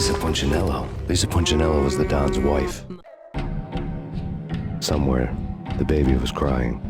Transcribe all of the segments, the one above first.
Lisa Punchinello. Lisa Punchinello was the Don's wife. Somewhere, the baby was crying.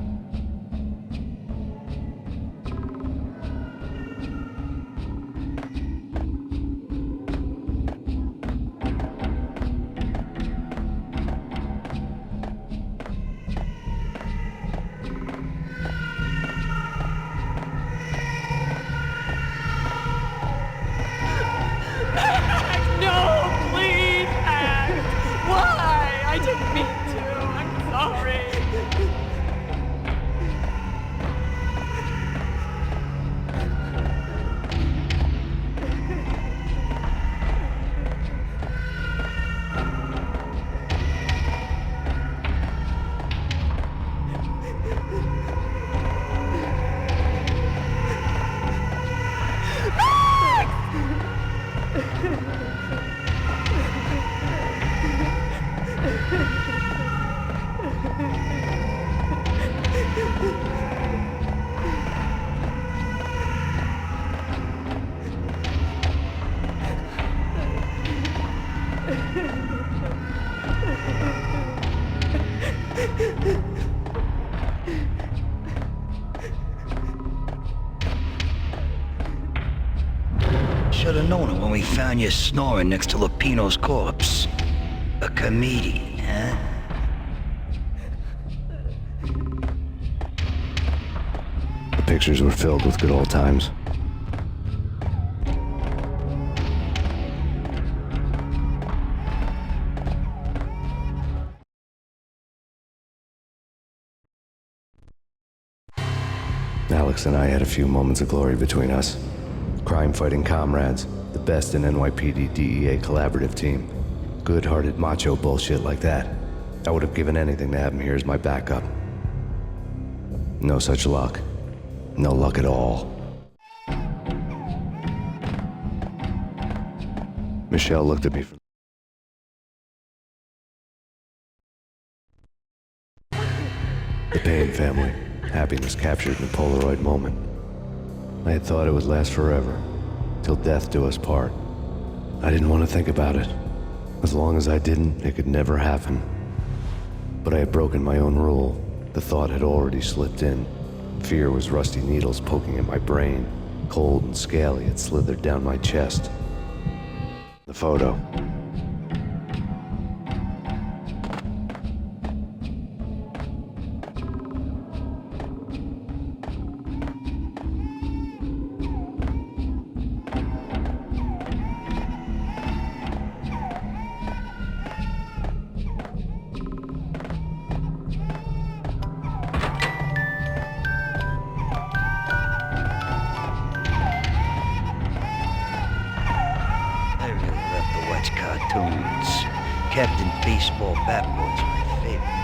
Should have known it when we found you snoring next to Lupino's corpse. A comedian, huh? The pictures were filled with good old times. Alex and I had a few moments of glory between us. Crime-fighting comrades, the best in NYPD DEA collaborative team. Good-hearted macho bullshit like that. I would have given anything to have him here as my backup. No such luck. No luck at all. Michelle looked at me from the Payne family. Happiness captured in a Polaroid moment. I had thought it would last forever, till death do us part. I didn't want to think about it. As long as I didn't, it could never happen. But I had broken my own rule. The thought had already slipped in. Fear was rusty needles poking at my brain. Cold and scaly, it slithered down my chest. The photo. Cartoons. Captain Baseball Batboy's my favorite.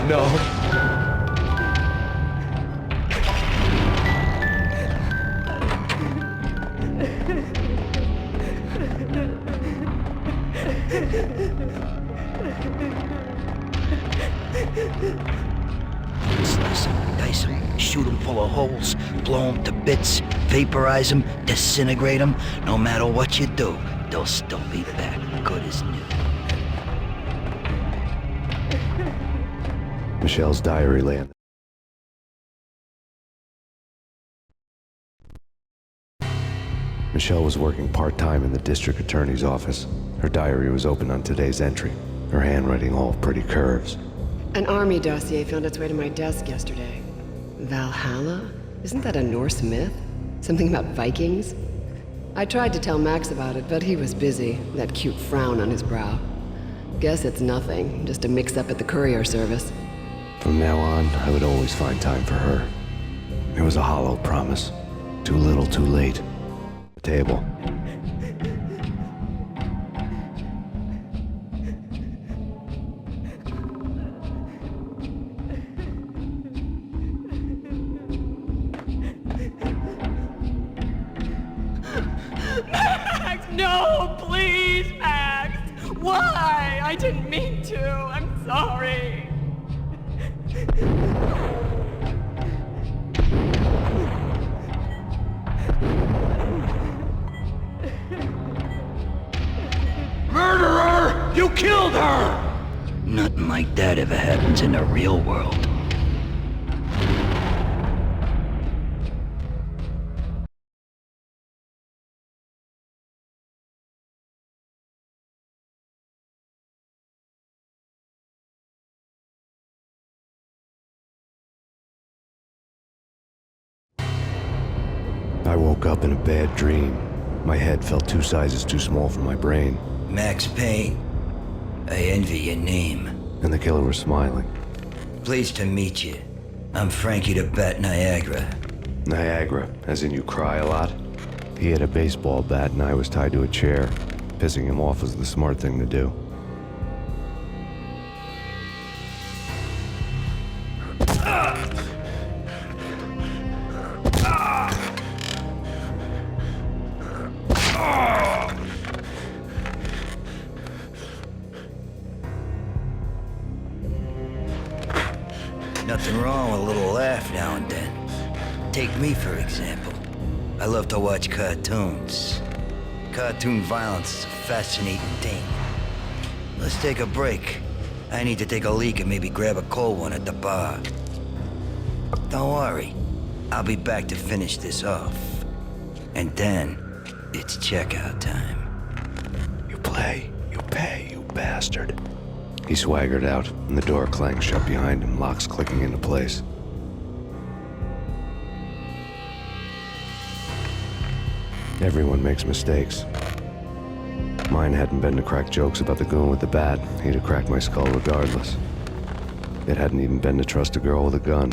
No. Slice him, dice him, shoot him full of holes, blow him to bits, vaporize him, disintegrate him. No matter what you do, they'll still be back, good as new. Michelle's diary lay. Michelle was working part-time in the district attorney's office. Her diary was open on today's entry, her handwriting all pretty curves. An army dossier found its way to my desk yesterday. Valhalla? Isn't that a Norse myth? Something about Vikings? I tried to tell Max about it, but he was busy, that cute frown on his brow. Guess it's nothing, just a mix-up at the courier service. From now on, I would always find time for her. It was a hollow promise. Too little, too late. The table. Max, no, please, Max. Why? I didn't mean to. I'm sorry. Murderer! You killed her! Nothing like that ever happens in the real world. I woke up in a bad dream. My head felt 2 sizes too small for my brain, Max Payne. I envy your name. and the killer was smiling. Pleased to meet you. I'm Frankie the Bat Niagara. Niagara, as in you cry a lot? He had a baseball bat and I was tied to a chair. Pissing him off was the smart thing to do. Nothing wrong with a little laugh now and then. Take me, for example. I love to watch cartoons. Cartoon violence is a fascinating thing. Let's take a break. I need to take a leak and maybe grab a cold one at the bar. Don't worry. I'll be back to finish this off. And then, it's checkout time. You play, you pay, you bastard. He swaggered out, and the door clanged shut behind him, locks clicking into place. Everyone makes mistakes. Mine hadn't been to crack jokes about the goon with the bat. He'd have cracked my skull regardless. It hadn't even been to trust a girl with a gun.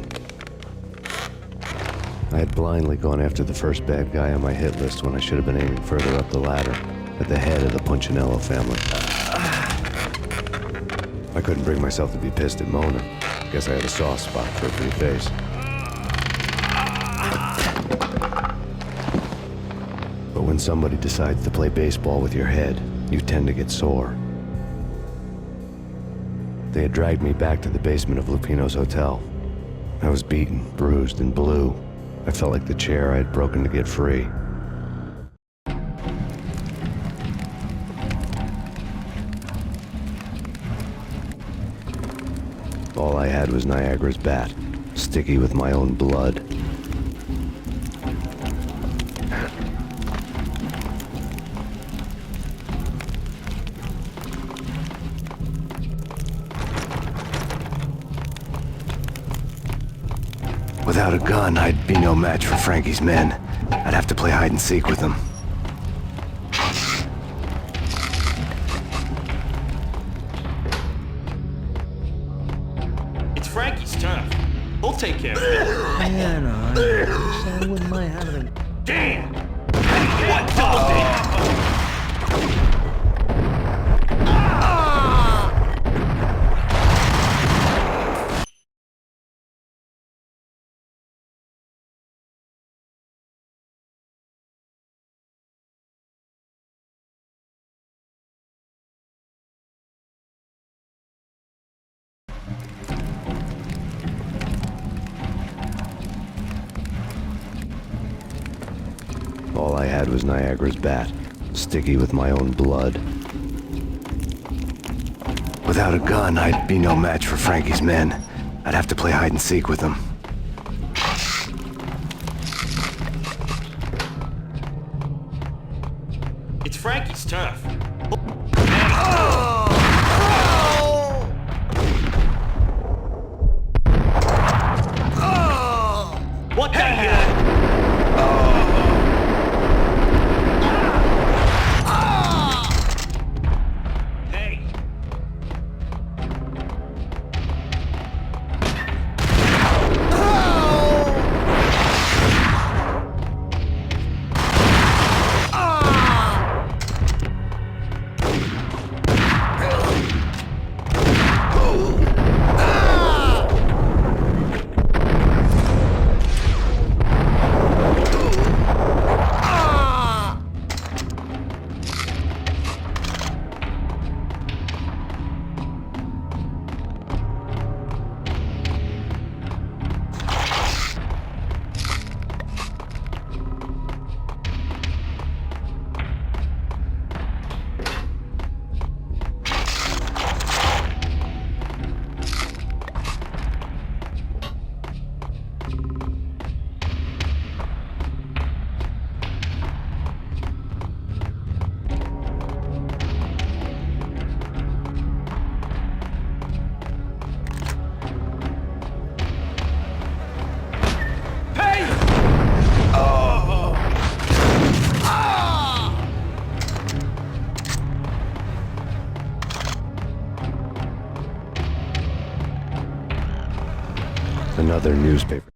I had blindly gone after the first bad guy on my hit list when I should have been aiming further up the ladder, at the head of the Punchinello family. I couldn't bring myself to be pissed at Mona. Guess I had a soft spot for her pretty face. But when somebody decides to play baseball with your head, you tend to get sore. They had dragged me back to the basement of Lupino's hotel. I was beaten, bruised, and blue. I felt like the chair I had broken to get free. All I had was Niagara's bat, sticky with my own blood. Without a gun, I'd be no match for Frankie's men. I'd have to play hide and seek with them. It's Frankie's turn. We'll take care of it. Yeah, no, I wouldn't mind having a... Damn! What double date? had was Niagara's bat, sticky with my own blood. Without a gun, I'd be no match for Frankie's men. I'd have to play hide and seek with them. It's Frankie's turf. What the hell? Hey. Another newspaper.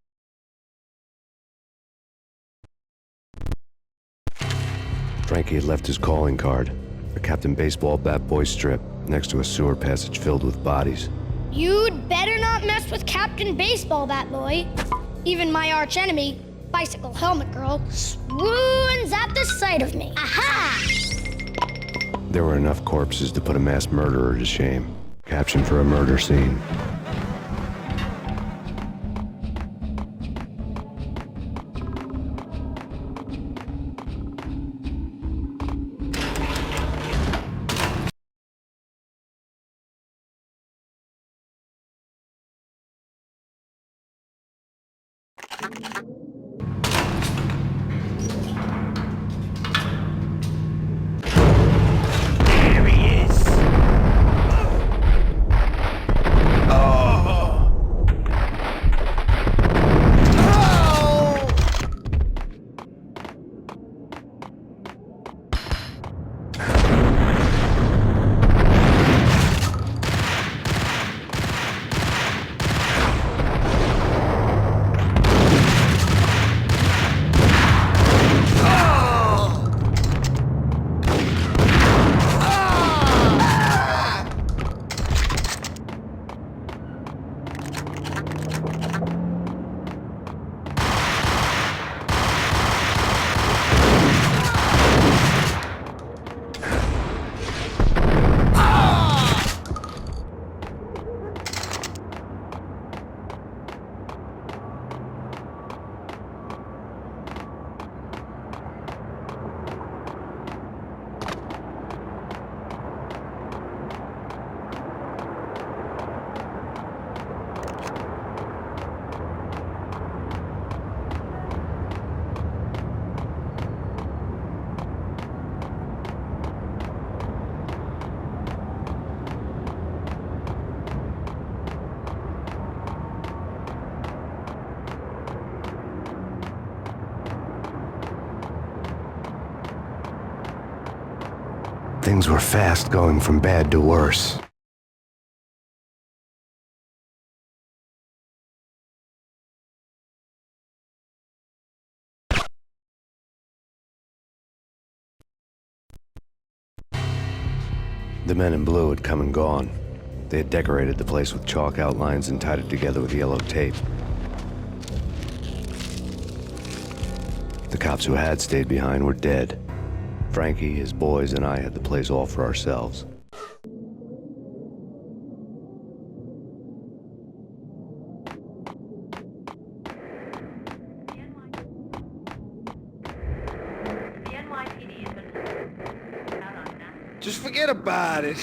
Frankie had left his calling card, a Captain Baseball bat boy strip, next to a sewer passage filled with bodies. You'd better not mess with Captain Baseball, Bat Boy. Even my archenemy, Bicycle Helmet Girl, swoons at the sight of me. Aha! There were enough corpses to put a mass murderer to shame. Caption for a murder scene. There he is. Things were fast going from bad to worse. The men in blue had come and gone. They had decorated the place with chalk outlines and tied it together with yellow tape. The cops who had stayed behind were dead. Frankie, his boys, and I had the place all for ourselves. The Just forget about it.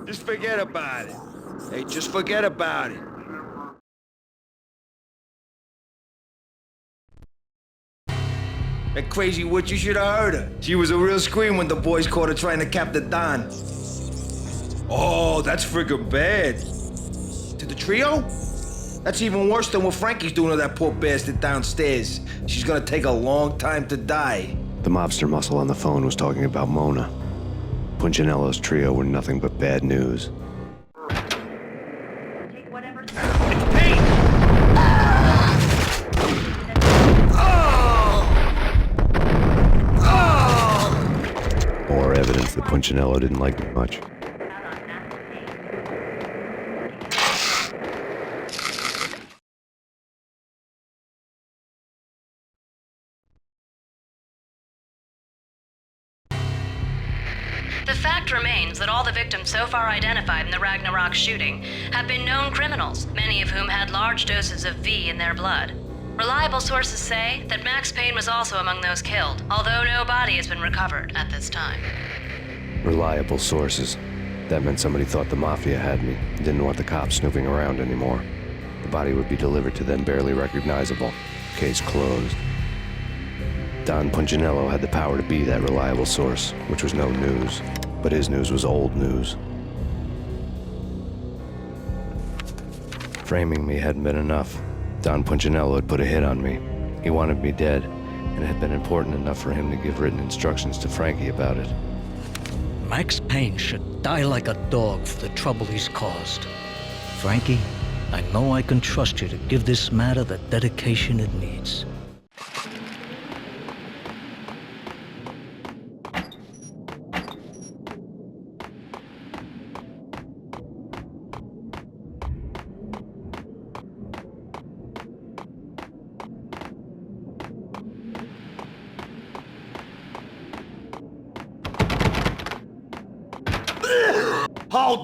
Just forget about it. Hey, just forget about it. That crazy witch, you should have heard her. She was a real scream when the boys caught her trying to cap the Don. Oh, that's friggin' bad. To the trio? That's even worse than what Frankie's doing to that poor bastard downstairs. She's gonna take a long time to die. The mobster muscle on the phone was talking about Mona. Punchinello's trio were nothing but bad news. It's Payne! More evidence that Punchinello didn't like me much. The fact remains that all the victims so far identified in the Ragnarok shooting have been known criminals, many of whom had large doses of V in their blood. Reliable sources say that Max Payne was also among those killed, although no body has been recovered at this time. Reliable sources. That meant somebody thought the Mafia had me, didn't want the cops snooping around anymore. The body would be delivered to them barely recognizable. Case closed. Don Punchinello had the power to be that reliable source, which was no news. But his news was old news. Framing me hadn't been enough. Don Punchinello had put a hit on me. He wanted me dead, and it had been important enough for him to give written instructions to Frankie about it. Max Payne should die like a dog for the trouble he's caused. Frankie, I know I can trust you to give this matter the dedication it needs. Hold!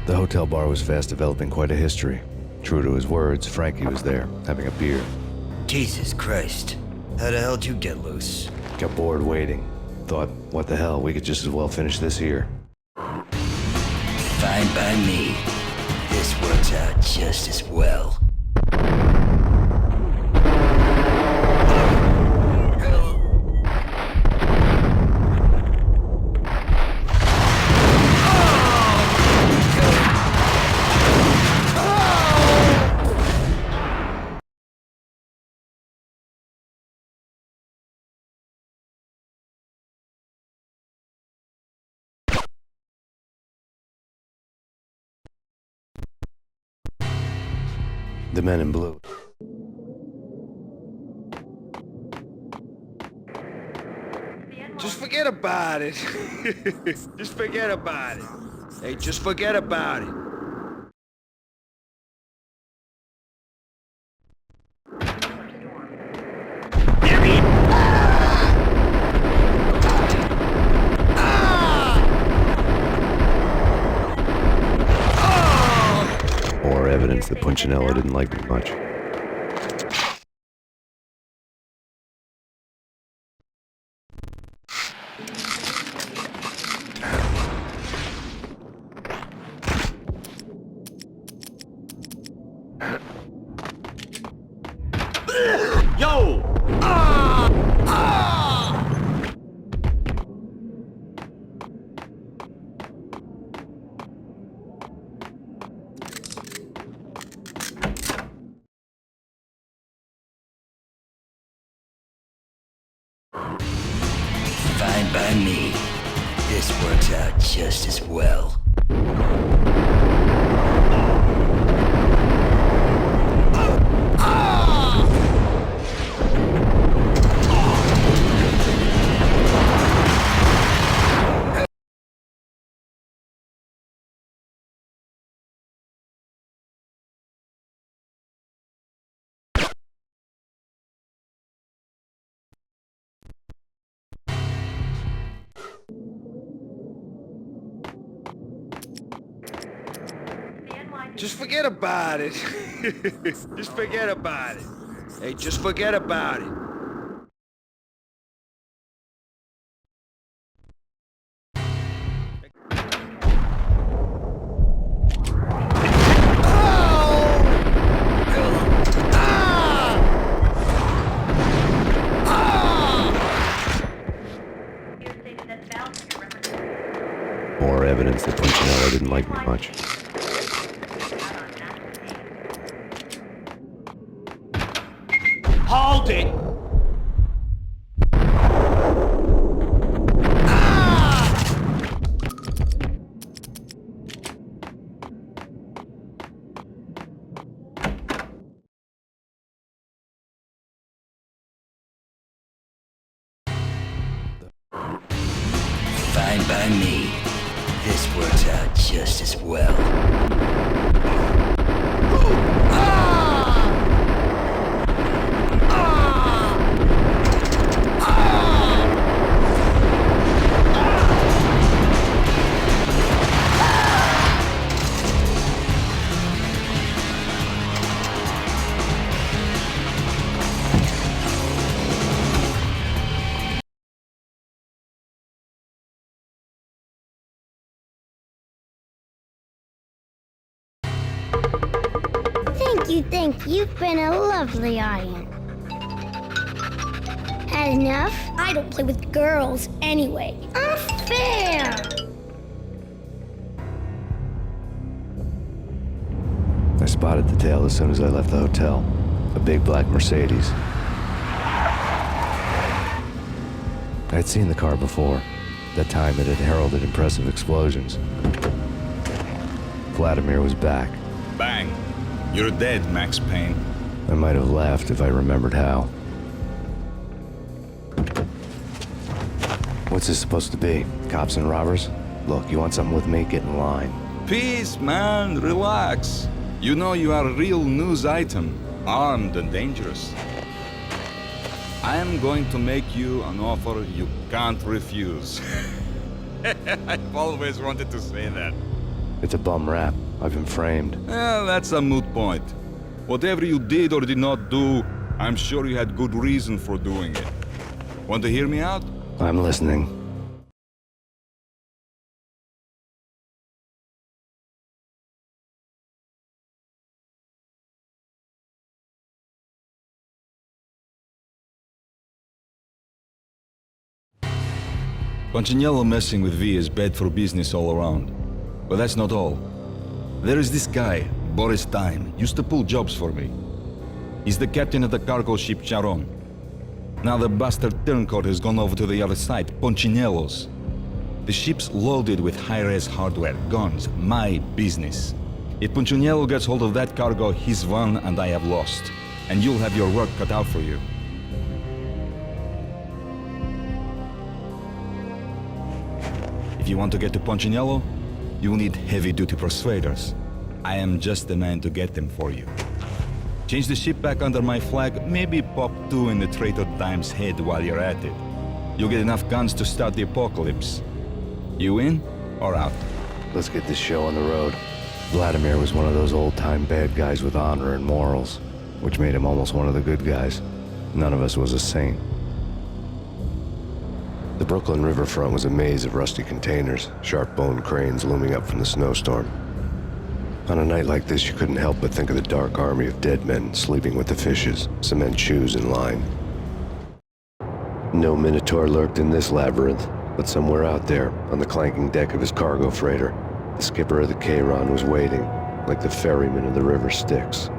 The hotel bar was fast developing quite a history. True to his words, Frankie was there, having a beer. Jesus Christ. How the hell did you get loose? Got bored waiting. Thought, what the hell, we could just as well finish this here. Fine by me. This works out just as well. The men in blue. Just forget about it. Just forget about it. Hey, just forget about it. More evidence that Punchinello didn't like me much. Yo! Fine by me. This works out just as well. Just forget about it. Just forget about it. Hey, just forget about it. More evidence that Punchinello didn't like me much. Hold it! Fine by me. This works out just as well. Thank you. You've been a lovely audience. Had enough? I don't play with girls anyway. Unfair! I spotted the tail as soon as I left the hotel. A big black Mercedes. I had seen the car before. That time it had heralded impressive explosions. Vladimir was back. Bang. You're dead, Max Payne. I might have laughed if I remembered how. What's this supposed to be? Cops and robbers? Look, you want something with me? Get in line. Peace, man. Relax. You know you are a real news item, armed and dangerous. I am going to make you an offer you can't refuse. I've always wanted to say that. It's a bum rap. I've been framed. That's a moot point. Whatever you did or did not do, I'm sure you had good reason for doing it. Want to hear me out? I'm listening. Punchinello messing with V is bad for business all around. But that's not all. There is this guy, Boris Time, used to pull jobs for me. He's the captain of the cargo ship Charon. Now the bastard turncoat has gone over to the other side, Punchinello's. The ship's loaded with high-res hardware, guns, my business. If Punchinello gets hold of that cargo, he's won and I have lost. And you'll have your work cut out for you. If you want to get to Punchinello, you'll need heavy-duty persuaders. I am just the man to get them for you. Change the ship back under my flag, maybe pop 2 in the traitor Time's head while you're at it. You'll get enough guns to start the apocalypse. You in or out? Let's get this show on the road. Vladimir was one of those old-time bad guys with honor and morals, which made him almost one of the good guys. None of us was a saint. The Brooklyn riverfront was a maze of rusty containers, sharp-boned cranes looming up from the snowstorm. On a night like this, you couldn't help but think of the dark army of dead men sleeping with the fishes, cement shoes in line. No Minotaur lurked in this labyrinth, but somewhere out there, on the clanking deck of his cargo freighter, the skipper of the Chiron was waiting, like the ferryman of the river Styx.